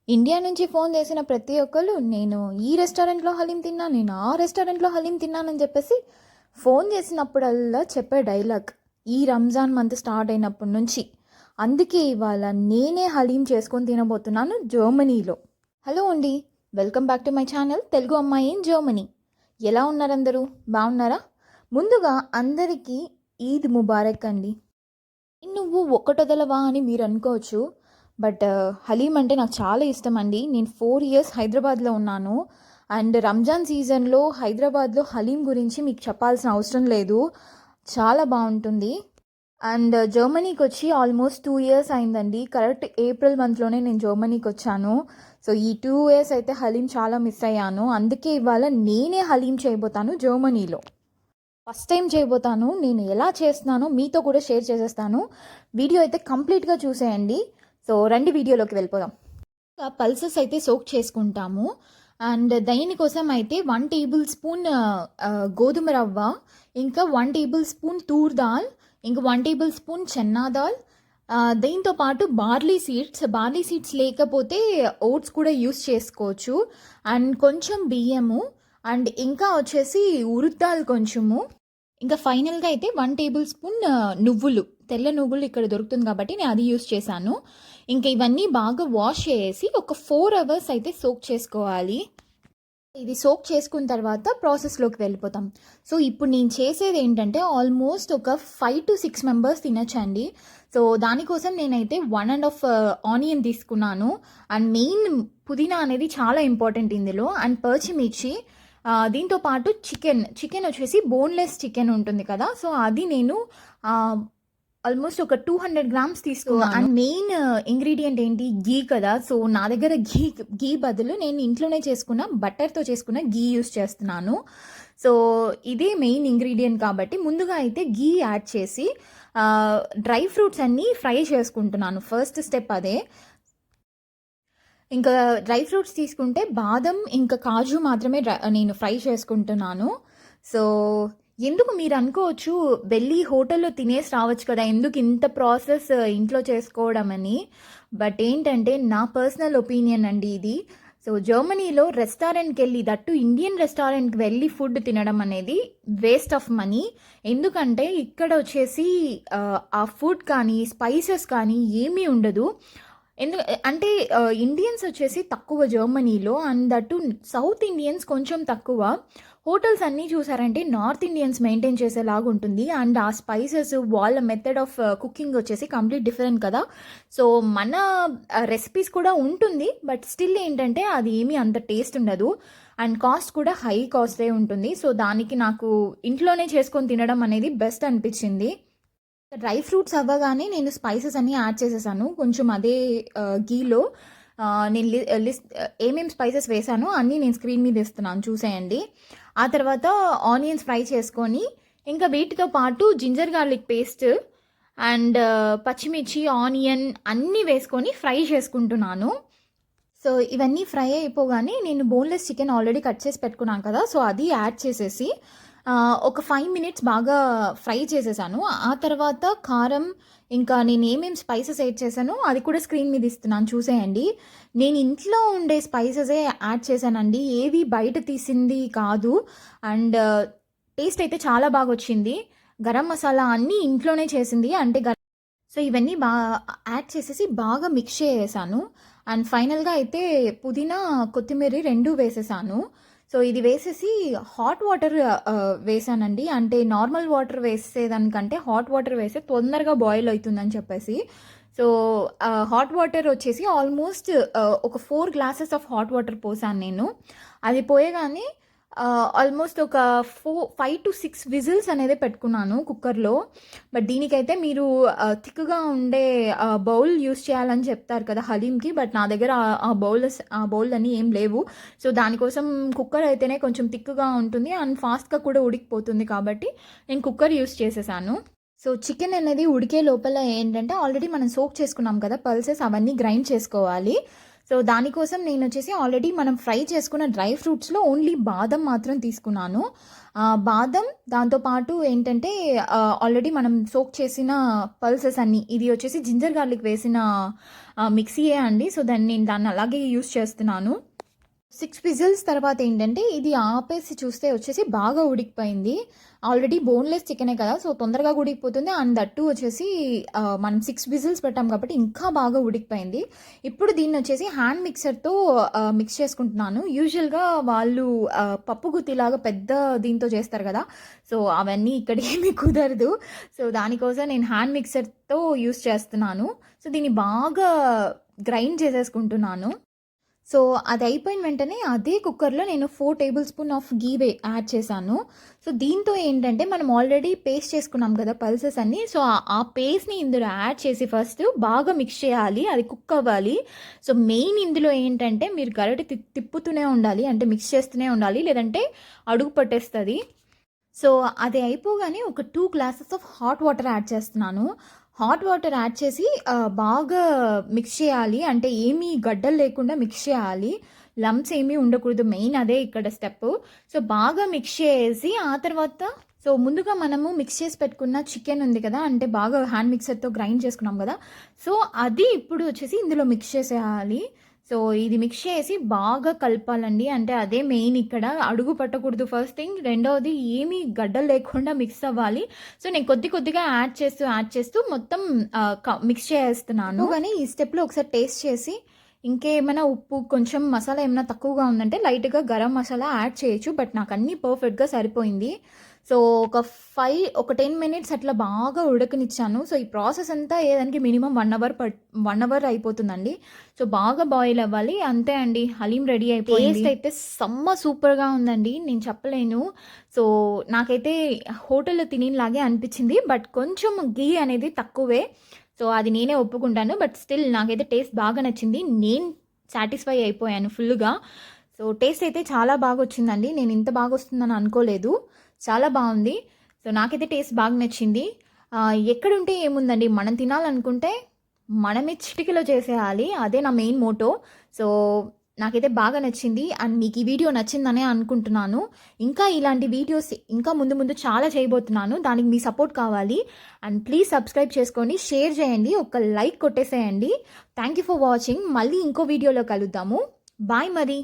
India నుంచి phone చేసిన ప్రతి ఒక్కళ్ళు నేను ఈ రెస్టారెంట్లో హలీం తిన్నా, నేను ఆ రెస్టారెంట్లో హలీం తిన్నానని చెప్పేసి ఫోన్ చేసినప్పుడల్లా చెప్పే డైలాగ్ ఈ రంజాన్ మంత్ స్టార్ట్ అయినప్పటి నుంచి. అందుకే ఇవాళ నేనే హలీం చేసుకొని తినబోతున్నాను జర్మనీలో. హలో అండి, welcome back to my channel Telugu అమ్మాయి ఇన్ జర్మనీ. ఎలా ఉన్నారు అందరూ? బాగున్నారా? ముందుగా అందరికీ ఈద్ ముబారక్ అండి. నువ్వు ఒక్కటొదలవా అని మీరు అనుకోవచ్చు, బట్ హలీం అంటే నాకు చాలా ఇష్టం అండి. నేను 4 ఇయర్స్ హైదరాబాద్లో ఉన్నాను అండ్ రంజాన్ సీజన్లో హైదరాబాద్లో హలీం గురించి మీకు చెప్పాల్సిన అవసరం లేదు, చాలా బాగుంటుంది. అండ్ జర్మనీకి వచ్చి ఆల్మోస్ట్ 2 ఇయర్స్ అయిందండి. కరెక్ట్ ఏప్రిల్ మంత్లోనే నేను జర్మనీకి వచ్చాను. సో ఈ 2 ఇయర్స్ అయితే హలీం చాలా మిస్ అయ్యాను. అందుకే ఇవాళ నేనే హలీం చేయబోతాను జర్మనీలో. ఫస్ట్ టైం చేయబోతాను. నేను ఎలా చేస్తున్నానో మీతో కూడా షేర్ చేసేస్తాను. వీడియో అయితే కంప్లీట్గా చూసేయండి. సో రండి వీడియోలోకి వెళ్ళిపోదాం. పల్సెస్ అయితే సోక్ చేసుకుంటాము. అండ్ దీనికోసం అయితే 1 టేబుల్ స్పూన్ గోధుమ రవ్వ, ఇంకా 1 టేబుల్ స్పూన్ తూర్ దాల్, ఇంకా 1 టేబుల్ స్పూన్ చెన్నా దాల్, దీంతో పాటు బార్లీ సీడ్స్ లేకపోతే ఓట్స్ కూడా యూస్ చేసుకోవచ్చు. అండ్ కొంచెం బియ్యము, అండ్ ఇంకా వచ్చేసి ఉరుద్దాలు కొంచెము, ఇంకా ఫైనల్గా అయితే 1 టేబుల్ స్పూన్ నువ్వులు, తెల్ల నువ్వులు ఇక్కడ దొరుకుతుంది కాబట్టి నేను అది యూస్ చేశాను. ఇంకా ఇవన్నీ బాగా వాష్ చేసి ఒక 4 అవర్స్ అయితే సోక్ చేసుకోవాలి. ఇది సోక్ చేసుకున్న తర్వాత ప్రాసెస్లోకి వెళ్ళిపోతాం. సో ఇప్పుడు నేను చేసేది ఏంటంటే ఆల్మోస్ట్ ఒక 5 to 6 మెంబర్స్ తినచ్చండి. సో దానికోసం నేనైతే 1.5 ఆనియన్ తీసుకున్నాను. అండ్ మెయిన్ పుదీనా అనేది చాలా ఇంపార్టెంట్ ఇందులో, అండ్ పచ్చిమిర్చి. దీంతో పాటు చికెన్ వచ్చేసి బోన్లెస్ చికెన్ ఉంటుంది కదా, సో అది నేను ఆల్మోస్ట్ ఒక 200 గ్రామ్స్ తీసుకున్నాను. అండ్ మెయిన్ ఇంగ్రీడియంట్ ఏంటి? గీ కదా. సో నా దగ్గర గీ బదులు నేను ఇంట్లోనే చేసుకున్న బటర్తో చేసుకున్న గీ యూస్ చేస్తున్నాను. సో ఇదే మెయిన్ ఇంగ్రీడియంట్ కాబట్టి ముందుగా అయితే గీ యాడ్ చేసి డ్రై ఫ్రూట్స్ అన్నీ ఫ్రై చేసుకుంటున్నాను. ఫస్ట్ స్టెప్ అదే. ఇంకా డ్రై ఫ్రూట్స్ తీసుకుంటే బాదం ఇంకా కాజు మాత్రమే నేను ఫ్రై చేసుకుంటున్నాను. సో ఎందుకు మీరు అనుకోవచ్చు, వెళ్ళి హోటల్లో తినేసి రావచ్చు కదా, ఎందుకు ఇంత ప్రాసెస్ ఇంట్లో చేసుకోవడం అని. బట్ ఏంటంటే నా పర్సనల్ ఒపీనియన్ అండి ఇది. సో జర్మనీలో రెస్టారెంట్కి వెళ్ళి, దట్టు ఇండియన్ రెస్టారెంట్కి వెళ్ళి ఫుడ్ తినడం అనేది వేస్ట్ ఆఫ్ మనీ. ఎందుకంటే ఇక్కడ వచ్చేసి ఆ ఫుడ్ కానీ స్పైసెస్ కానీ ఏమీ ఉండదు. అంటే ఇండియన్స్ వచ్చేసి తక్కువ జర్మనీలో, అండ్ దట్టు సౌత్ ఇండియన్స్ కొంచెం తక్కువ. హోటల్స్ అన్నీ చూసారంటే నార్త్ ఇండియన్స్ మెయింటైన్ చేసేలాగా ఉంటుంది. అండ్ ఆ స్పైసెస్, వాళ్ళ మెథడ్ ఆఫ్ కుకింగ్ వచ్చేసి కంప్లీట్ డిఫరెంట్ కదా. సో మన రెసిపీస్ కూడా ఉంటుంది, బట్ స్టిల్ ఏంటంటే అది ఏమీ అంత టేస్ట్ ఉండదు. అండ్ కాస్ట్ కూడా హై కాస్టే ఉంటుంది. సో దానికి నాకు ఇంట్లోనే చేసుకొని తినడం అనేది బెస్ట్ అనిపించింది. డ్రై ఫ్రూట్స్ అవ్వగానే నేను స్పైసెస్ అన్నీ యాడ్ చేసేసాను కొంచెం అదే గీలో. నేను లిస్ట్ ఏమేమి స్పైసెస్ వేసానో అన్నీ నేను స్క్రీన్ మీద ఇస్తున్నాను, చూసేయండి. ఆ తర్వాత ఆనియన్స్ ఫ్రై చేసుకొని, ఇంకా వీటితో పాటు జింజర్ గార్లిక్ పేస్ట్ అండ్ పచ్చిమిర్చి, ఆనియన్ అన్నీ వేసుకొని ఫ్రై చేసుకుంటున్నాను. సో ఇవన్నీ ఫ్రై అయిపోగానే నేను బోన్లెస్ చికెన్ ఆల్రెడీ కట్ చేసి పెట్టుకున్నాను కదా, సో అది యాడ్ చేసేసి ఒక 5 మినిట్స్ బాగా ఫ్రై చేసేసాను. ఆ తర్వాత కారం, ఇంకా నేను ఏమేమి స్పైసెస్ యాడ్ చేశానో అది కూడా స్క్రీన్ మీద ఇస్తున్నాను, చూసేయండి. నేను ఇంట్లో ఉండే స్పైసెసే యాడ్ చేశానండి, ఏవి బయట తీసింది కాదు. అండ్ టేస్ట్ అయితే చాలా బాగా వచ్చింది. గరం మసాలా అన్నీ ఇంట్లోనే చేసింది, అంటే సో ఇవన్నీ యాడ్ చేసేసి బాగా మిక్స్ చేసేసాను. అండ్ ఫైనల్గా అయితే పుదీనా, కొత్తిమీర 2 వేసేసాను. సో ఇది వేసేసి హాట్ వాటర్ వేసానండి. అంటే నార్మల్ వాటర్ వేసేదానికంటే హాట్ వాటర్ వేస్తే తొందరగా బాయిల్ అవుతుందని చెప్పేసి. సో హాట్ వాటర్ వచ్చేసి ఆల్మోస్ట్ ఒక 4 గ్లాసెస్ ఆఫ్ హాట్ వాటర్ పోసాను నేను. అది పోయగానే ఆల్మోస్ట్ ఒక 5 to 6 విజిల్స్ అనేది పెట్టుకున్నాను కుక్కర్లో. బట్ దీనికైతే మీరు థిక్గా ఉండే బౌల్ యూస్ చేయాలని చెప్తారు కదా హలీంకి, బట్ నా దగ్గర ఆ బౌల్ అని ఏం లేవు. సో దానికోసం కుక్కర్ అయితేనే కొంచెం థిక్గా ఉంటుంది అండ్ ఫాస్ట్గా కూడా ఉడికిపోతుంది, కాబట్టి నేను కుక్కర్ యూస్ చేసేసాను. సో చికెన్ అనేది ఉడికే లోపల ఏంటంటే ఆల్రెడీ మనం సోక్ చేసుకున్నాం కదా పల్సెస్, అవన్నీ గ్రైండ్ చేసుకోవాలి. సో సో దానికోసం నేను వచ్చేసి ఆల్రెడీ మనం ఫ్రై చేసుకున్న డ్రై ఫ్రూట్స్లో ఓన్లీ బాదం మాత్రం తీసుకున్నాను. బాదం దాంతోపాటు ఏంటంటే ఆల్రెడీ మనం సోక్ చేసిన పల్సెస్ అన్నీ, ఇది వచ్చేసి జింజర్ గార్లిక్ వేసిన మిక్సీయే అండి. సో దాన్ని అలాగే యూస్ చేస్తున్నాను. 6 విజిల్స్ తర్వాత ఏంటంటే ఇది ఆపేసి చూస్తే వచ్చేసి బాగా ఉడికిపోయింది. ఆల్రెడీ బోన్లెస్ చికెనే కదా, సో తొందరగా ఉడికిపోతుంది. అండ్ దట్టు వచ్చేసి మనం 6 విజిల్స్ పెట్టాం కాబట్టి ఇంకా బాగా ఉడికిపోయింది. ఇప్పుడు దీన్ని వచ్చేసి హ్యాండ్ మిక్సర్తో మిక్స్ చేసుకుంటున్నాను. యూజువల్గా వాళ్ళు పప్పు గుత్తిలాగా పెద్ద దీంతో చేస్తారు కదా, సో అవన్నీ ఇక్కడ ఏమీ కుదరదు. సో దానికోసం నేను హ్యాండ్ మిక్సర్తో యూస్ చేస్తున్నాను. సో దీన్ని బాగా గ్రైండ్ చేసేసుకుంటున్నాను. సో అది అయిపోయిన వెంటనే అదే కుక్కర్లో నేను 4 table spoon of ghee add చేశాను. సో దీంతో ఏంటంటే మనం ఆల్రెడీ పేస్ట్ చేసుకున్నాం కదా పల్సెస్ అన్నీ, సో ఆ పేస్ట్ని ఇందులో యాడ్ చేసి ఫస్ట్ బాగా మిక్స్ చేయాలి, అది కుక్ అవ్వాలి. సో మెయిన్ ఇందులో ఏంటంటే మీరు గరిటె తిప్పుతూనే ఉండాలి, అంటే మిక్స్ చేస్తూనే ఉండాలి, లేదంటే అడుగు పట్టేస్తుంది. సో అది అయిపోగానే ఒక 2 glasses of hot water add చేస్తున్నాను. హాట్ వాటర్ యాడ్ చేసి బాగా మిక్స్ చేయాలి, అంటే ఏమీ గడ్డలు లేకుండా మిక్స్ చేయాలి, లంప్స్ ఏమీ ఉండకూడదు, మెయిన్ అదే ఇక్కడ స్టెప్. సో బాగా మిక్స్ చేసి ఆ తర్వాత సో ముందుగా మనము మిక్స్ చేసి పెట్టుకున్న చికెన్ ఉంది కదా, అంటే బాగా హ్యాండ్ మిక్సర్తో గ్రైండ్ చేసుకున్నాం కదా, సో అది ఇప్పుడు వచ్చేసి ఇందులో మిక్స్ చేసేయాలి. సో ఇది మిక్స్ చేసి బాగా కలపాలండి, అంటే అదే మెయిన్ ఇక్కడ, అడుగు పట్టకూడదు ఫస్ట్ థింగ్. రెండవది ఏమీ గడ్డలు లేకుండా మిక్స్ అవ్వాలి. సో నేను కొద్దిగా యాడ్ చేస్తూ మొత్తం మిక్స్ చేస్తున్నాను. కానీ ఈ స్టెప్లో ఒకసారి టేస్ట్ చేసి ఇంకేమైనా ఉప్పు కొంచెం మసాలా ఏమైనా తక్కువగా ఉందంటే లైట్గా గరం మసాలా యాడ్ చేయొచ్చు, బట్ నాకు అన్నీ పర్ఫెక్ట్గా సరిపోయింది. సో ఒక 10 మినిట్స్ అట్లా బాగా ఉడకనిచ్చాను. సో ఈ ప్రాసెస్ అంతా ఏదానికి మినిమం 1 అవర్ అయిపోతుందండి. సో బాగా బాయిల్ అవ్వాలి, అంతే అండి, హలీం రెడీ అయిపోయింది. టేస్ట్ అయితే సూపర్గా ఉందండి, నేను చెప్పలేను. సో నాకైతే హోటల్లో తినేలాగే అనిపించింది, బట్ కొంచెం గీ అనేది తక్కువే. సో అది నేనే ఒప్పుకుంటాను, బట్ స్టిల్ నాకైతే టేస్ట్ బాగా నచ్చింది, నేను సాటిస్ఫై అయిపోయాను ఫుల్గా. సో టేస్ట్ అయితే చాలా బాగా వచ్చిందండి, నేను ఇంత బాగా వస్తుందని అనుకోలేదు, చాలా బాగుంది. సో నాకైతే టేస్ట్ బాగా నచ్చింది. ఎక్కడుంటే ఏముందండి, మనం తినాలనుకుంటే మనమే చిటికలో చేసేయాలి, అదే నా మెయిన్ మోటో. సో నాకైతే బాగా నచ్చింది, అండ్ మీకు ఈ వీడియో నచ్చిందనే అనుకుంటున్నాను. ఇంకా ఇలాంటి వీడియోస్ ఇంకా ముందు చాలా చేయబోతున్నాను, దానికి మీ సపోర్ట్ కావాలి. అండ్ ప్లీజ్ సబ్స్క్రైబ్ చేసుకొని షేర్ చేయండి, ఒక లైక్ కొట్టేసేయండి. Thank you for watching. మళ్ళీ ఇంకో వీడియోలో కలుద్దాము. బాయ్ మరి.